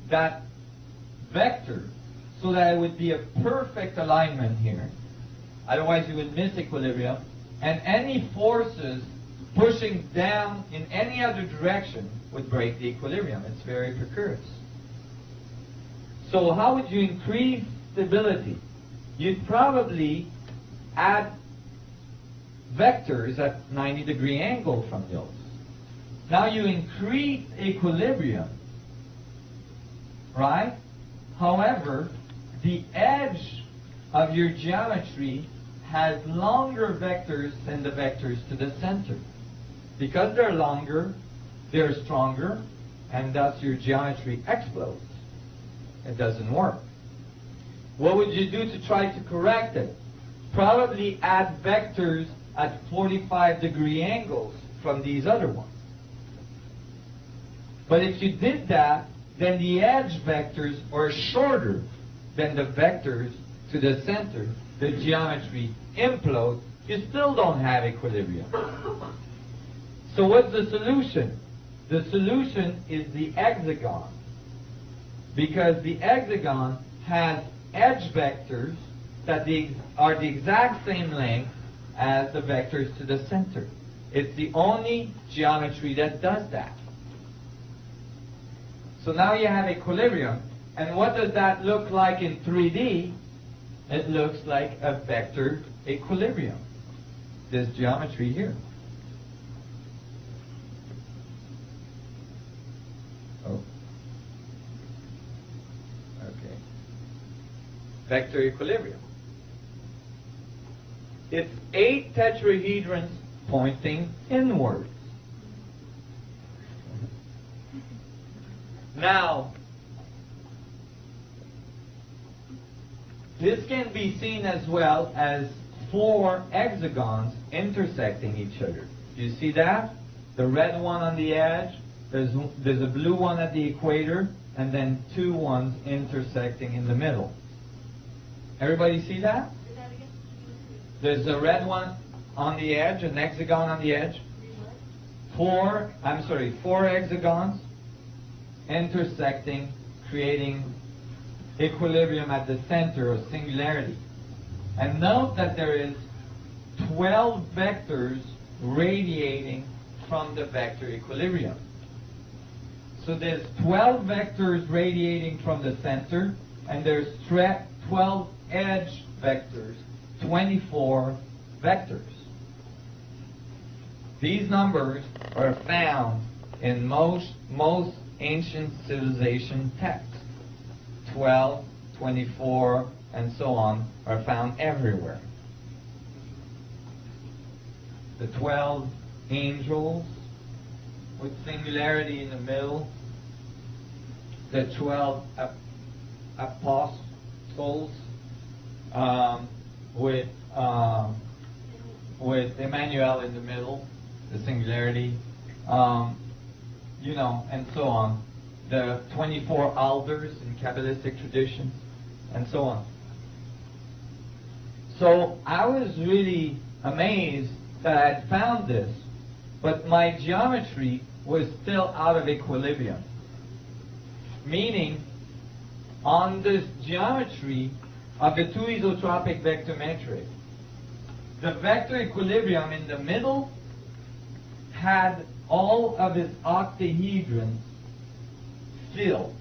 that vector so that it would be a perfect alignment here. Otherwise you would miss equilibrium, and any forces pushing down in any other direction would break the equilibrium. It's very precarious. So how would you increase stability? You'd probably add vectors at 90-degree angle from those. Now you increase equilibrium, right? However, the edge of your geometry has longer vectors than the vectors to the center. Because they're longer, they're stronger, and thus your geometry explodes. It doesn't work. What would you do to try to correct it? Probably add vectors at 45-degree angles from these other ones. But if you did that, then the edge vectors are shorter than the vectors to the center. The geometry implodes. You still don't have equilibrium. So what's the solution? The solution is the hexagon. Because the hexagon has edge vectors that are the exact same length as the vectors to the center. It's the only geometry that does that. So now you have equilibrium. And what does that look like in 3D? It looks like a vector equilibrium. This geometry here. Oh. Okay. Vector equilibrium. It's 8 tetrahedrons pointing inwards. Now, this can be seen as well as 4 hexagons intersecting each other. Do you see that? The red one on the edge, there's a blue one at the equator, and then 2 ones intersecting in the middle. Everybody see that? There's a red one on the edge, an hexagon on the edge. 4 hexagons intersecting, creating equilibrium at the center of singularity. And note that there is 12 vectors radiating from the vector equilibrium. So there's 12 vectors radiating from the center, and there's 12 edge vectors, 24 vectors. These numbers are found in most ancient civilization texts. 12, 24, and so on are found everywhere. The 12 angels with singularity in the middle, the 12 apostles with Emmanuel in the middle, the singularity, and so on. The 24 elders in Kabbalistic traditions, and so on. So I was really amazed that I had found this, but my geometry was still out of equilibrium. Meaning, on this geometry of the 2 isotropic vector matrix, the vector equilibrium in the middle had all of its octahedrons filled.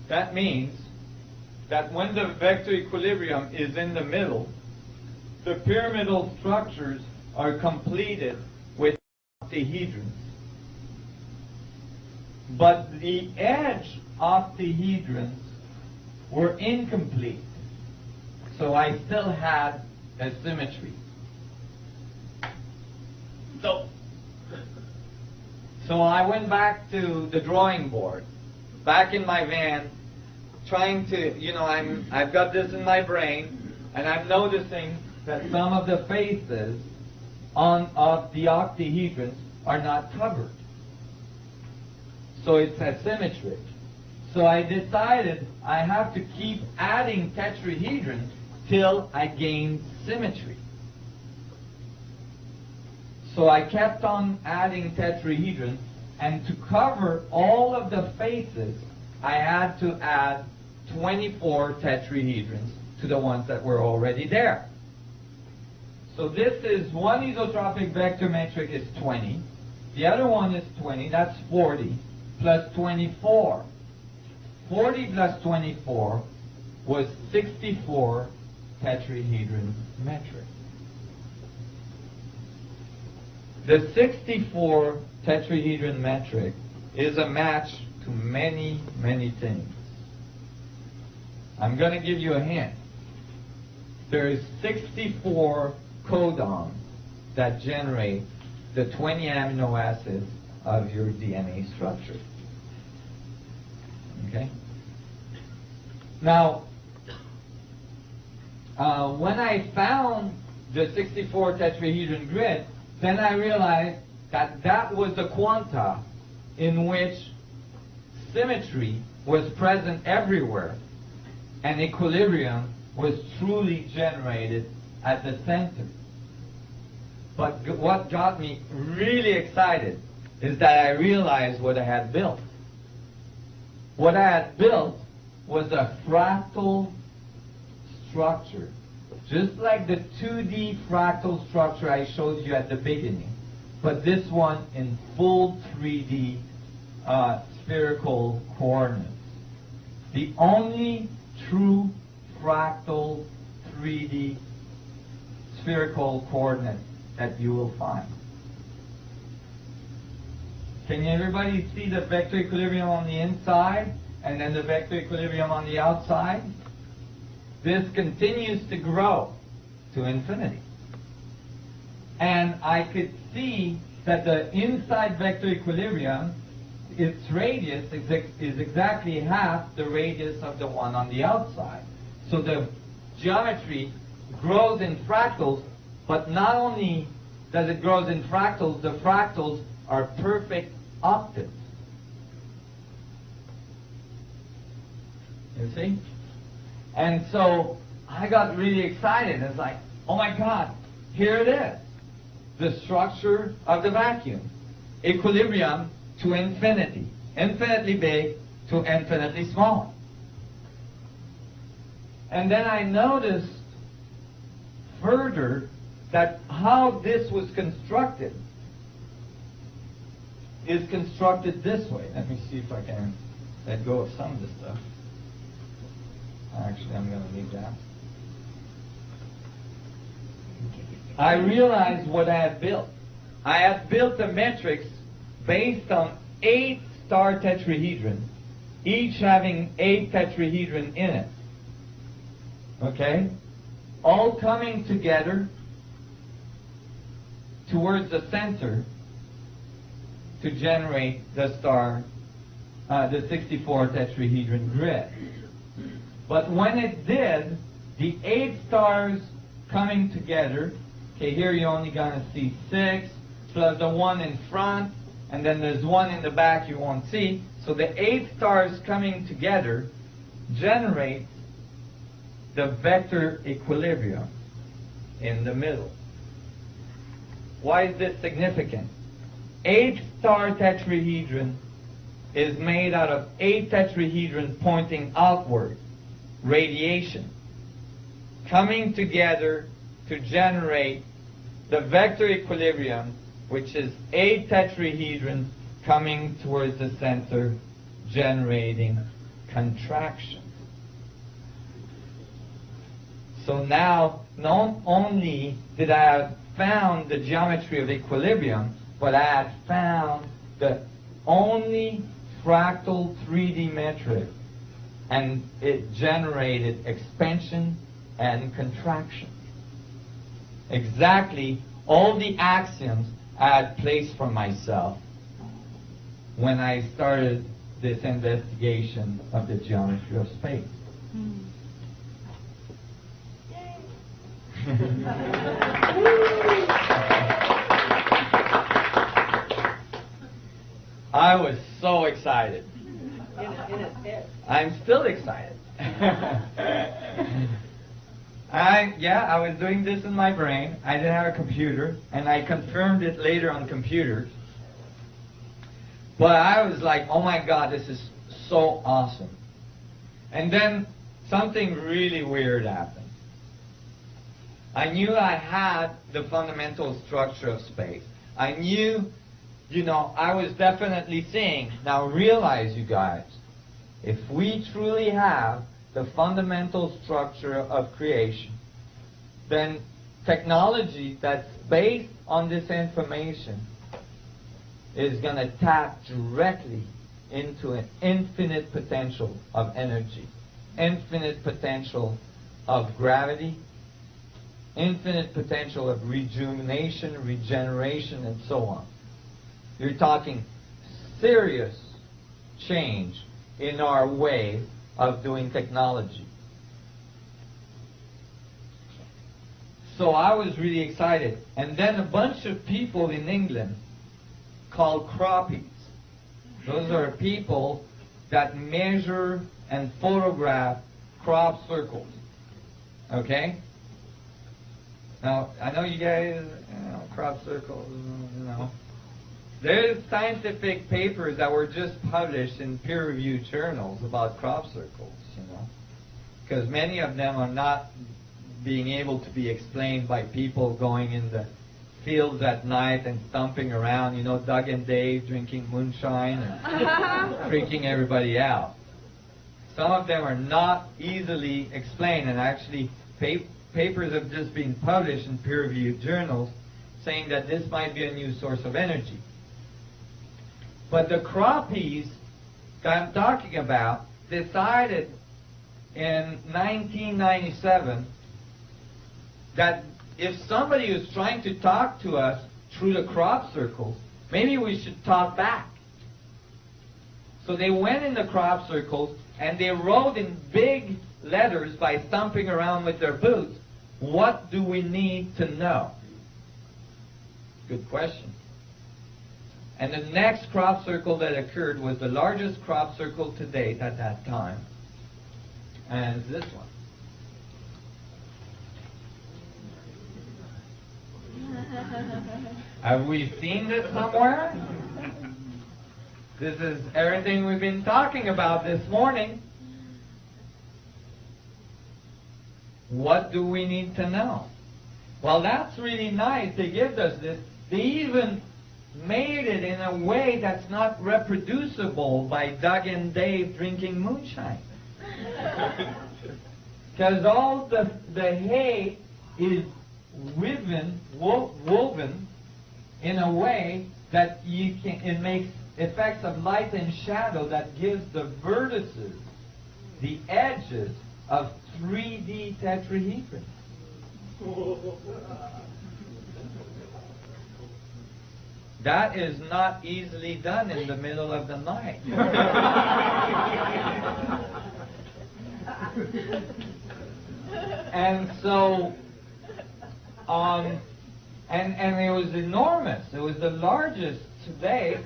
That means that when the vector equilibrium is in the middle, the pyramidal structures are completed with octahedrons. But the edge octahedrons were incomplete. So I still had a symmetry. So I went back to the drawing board, back in my van, trying to, I've got this in my brain, and I'm noticing that some of the faces of the octahedrons are not covered. So it's asymmetric. So I decided I have to keep adding tetrahedrons till I gain symmetry. So I kept on adding tetrahedrons, and to cover all of the faces, I had to add 24 tetrahedrons to the ones that were already there. So this is one isotropic vector metric is 20. The other one is 20. That's 40 plus 24. 40 plus 24 was 64 tetrahedron metric. The 64 tetrahedron metric is a match to many, many things. I'm going to give you a hint. There is 64 codons that generate the 20 amino acids of your DNA structure. Okay? Now, when I found the 64 tetrahedron grid, then I realized that that was the quanta in which symmetry was present everywhere and equilibrium was truly generated at the center. But what got me really excited is that I realized what I had built. What I had built was a fractal structure, just like the 2D fractal structure I showed you at the beginning, but this one in full 3D spherical coordinates. The only true fractal 3D spherical coordinate that you will find. Can everybody see the vector equilibrium on the inside and then the vector equilibrium on the outside? This continues to grow to infinity. And I could see that the inside vector equilibrium, its radius is exactly half the radius of the one on the outside. So the geometry grows in fractals, but not only does it grow in fractals, the fractals are perfect octaves. You see? And so I got really excited. It's like, oh my God, here it is. The structure of the vacuum. Equilibrium to infinity. Infinitely big to infinitely small. And then I noticed further that how this was constructed is constructed this way. Let me see if I can let go of some of this stuff. Actually, I'm going to leave that. I realized what I had built. I had built a matrix based on 8 star tetrahedrons, each having 8 tetrahedron in it. Okay? All coming together towards the center to generate the star, the 64 tetrahedron grid. But when it did, the 8 stars coming together, okay, here you're only going to see 6, plus the 1 in front, and then there's 1 in the back you won't see. So the 8 stars coming together generate the vector equilibrium in the middle. Why is this significant? 8 star tetrahedron is made out of 8 tetrahedron pointing outward, radiation, coming together to generate the vector equilibrium, which is 8 tetrahedron coming towards the center, generating contraction. So now, not only did I have found the geometry of equilibrium, but I had found the only fractal 3D metric, and it generated expansion and contraction. Exactly all the axioms I had placed for myself when I started this investigation of the geometry of space. I was so excited. I'm still excited. I was doing this in my brain. I didn't have a computer, and I confirmed it later on computers. But I was like, oh my God, this is so awesome. And then something really weird happened. I knew I had the fundamental structure of space. I knew, I was definitely seeing. Now realize, you guys, if we truly have the fundamental structure of creation, then technology that's based on this information is going to tap directly into an infinite potential of energy, infinite potential of gravity, infinite potential of rejuvenation, regeneration, and so on. You're talking serious change in our way of doing technology. So I was really excited. And then a bunch of people in England called croppies. Those are people that measure and photograph crop circles. Okay? Now, I know you guys, crop circles, There's scientific papers that were just published in peer-reviewed journals about crop circles, because many of them are not being able to be explained by people going in the fields at night and stomping around, Doug and Dave drinking moonshine and freaking everybody out. Some of them are not easily explained, and actually papers have just been published in peer-reviewed journals saying that this might be a new source of energy. But the croppies that I'm talking about decided in 1997 that if somebody is trying to talk to us through the crop circles, maybe we should talk back. So they went in the crop circles and they wrote in big letters by stomping around with their boots, what do we need to know? Good question. And the next crop circle that occurred was the largest crop circle to date at that time. And it's this one. Have we seen this somewhere? This is everything we've been talking about this morning. What do we need to know? Well, that's really nice. They give us this. They even made it in a way that's not reproducible by Doug and Dave drinking moonshine. Because all the hay is woven in a way that it makes effects of light and shadow that gives the vertices, the edges of 3D tetrahedrons. That is not easily done in the middle of the night. And so, and it was enormous. It was the largest today.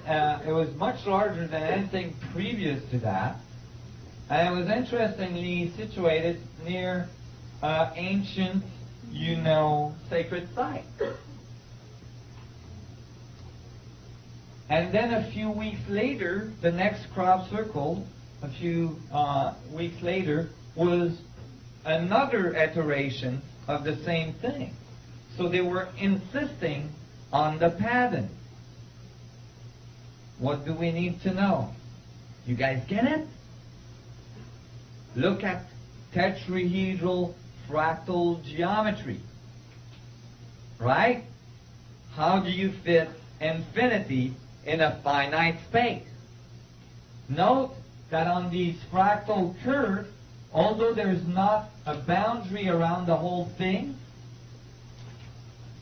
It was much larger than anything previous to that. And it was interestingly situated near ancient, sacred site. And then a few weeks later, the next crop circle, a few weeks later, was another iteration of the same thing. So they were insisting on the pattern. What do we need to know? You guys get it? Look at tetrahedral fractal geometry. Right? How do you fit infinity in a finite space? Note that on these fractal curves, although there's not a boundary around the whole thing,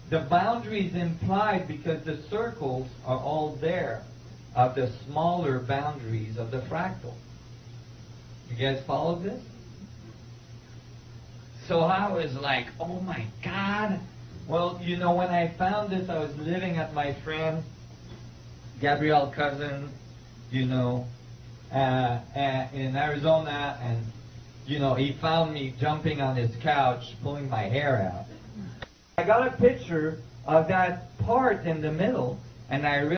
the boundary is implied because the circles are all there of the smaller boundaries of the fractal. You guys follow this? So I was like, oh my God. Well, when I found this, I was living at my friend Gabrielle Cousin, in Arizona, and he found me jumping on his couch, pulling my hair out. I got a picture of that part in the middle, and I realized